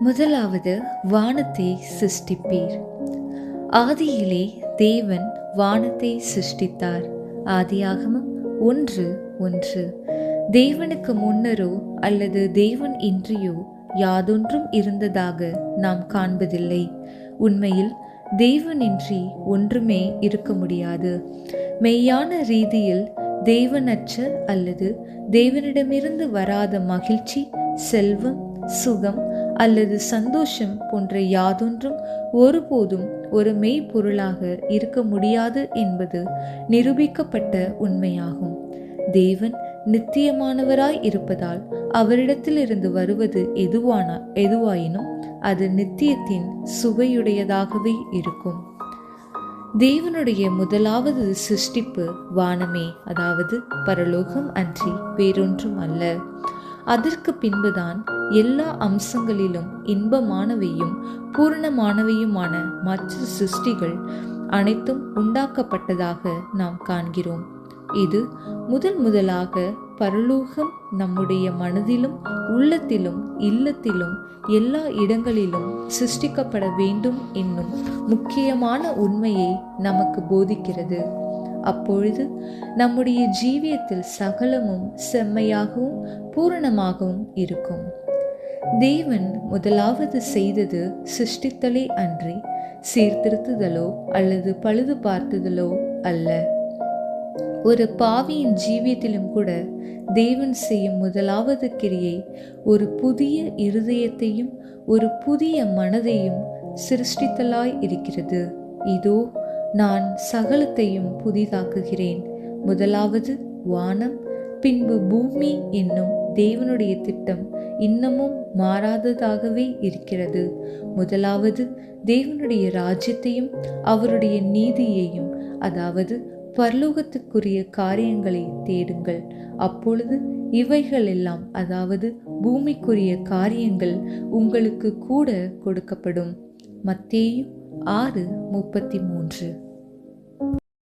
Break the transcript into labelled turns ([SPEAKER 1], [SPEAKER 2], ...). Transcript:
[SPEAKER 1] முதலாவது, வானத்தை சிருஷ்டிப்பீர். ஆதியிலே தேவன் வானத்தை சிருஷ்டித்தார். ஆதியாகமம் 1:1. தேவனுக்கு முன்னரோ அல்லது தேவன் இன்றியோ யாதொன்றும் இருந்ததாக நாம் காண்பதில்லை. உண்மையில் தேவனின்றி ஒன்றுமே இருக்க முடியாது. மெய்யான ரீதியில் தேவனற்ற அல்லது தேவனிடமிருந்து வராத மகிழ்ச்சி, செல்வம், சுகம் அல்லது சந்தோஷம் போன்ற யாதொன்றும் ஒருபோதும் ஒரு மெய்ப்பொருளாக இருக்க முடியாது என்பது நிரூபிக்கப்பட்ட உண்மையாகும். தேவன் நித்தியமானவராய் இருப்பதால் அவரிடத்திலிருந்து வருவது எதுவாயினும் அது நித்தியத்தின் சுவையுடையதாகவே இருக்கும். தேவனுடைய முதலாவது சிருஷ்டிப்பு வானமே, அதாவது பரலோகம் அன்றி வேறொன்றும் அல்ல. அதற்கு பின்புதான் எல்லா அம்சங்களிலும் இன்பமானவையும் பூரணமானவையுமான மற்ற சிருஷ்டிகள் அனைத்தும் உண்டாக்கப்பட்டதாக நாம் காண்கிறோம். இது முதலாக பரலோகம் நம்முடைய மனதிலும் உள்ளத்திலும் இல்லத்திலும் எல்லா இடங்களிலும் சிருஷ்டிக்கப்பட வேண்டும் என்னும் முக்கியமான உண்மையை நமக்கு போதிக்கிறது. அப்பொழுது நம்முடைய ஜீவியத்தில் சகலமும் செம்மையாகவும் பூரணமாகவும் இருக்கும். தேவன் முதலாவது செய்தது சிருஷ்டித்தலே அன்றி சீர்திருத்துதலோ அல்லது பழுது பார்த்துதலோ அல்ல. ஒரு பாவியின் ஜீவியத்திலும் கூட தேவன் செய்யும் முதலாவது கிரியை ஒரு புதிய இருதயத்தையும் ஒரு புதிய மனதையும் சிருஷ்டித்தலாய் இருக்கிறது. இதோ நான் சகலத்தையும் புதிதாக்குகிறேன். முதலாவது வானம், பின்பு பூமி என்னும் தேவனுடைய திட்டம் இன்னமும் மாறாததாகவே இருக்கிறது. முதலாவது தேவனுடைய ராஜ்யத்தையும் அவருடைய நீதியையும், அதாவது பரலோகத்துக்குரிய காரியங்களை தேடுங்கள். அப்பொழுது இவைகள் எல்லாம், அதாவது பூமிக்குரிய காரியங்கள் உங்களுக்கு கூட கொடுக்கப்படும். மத்தேயு 6:33.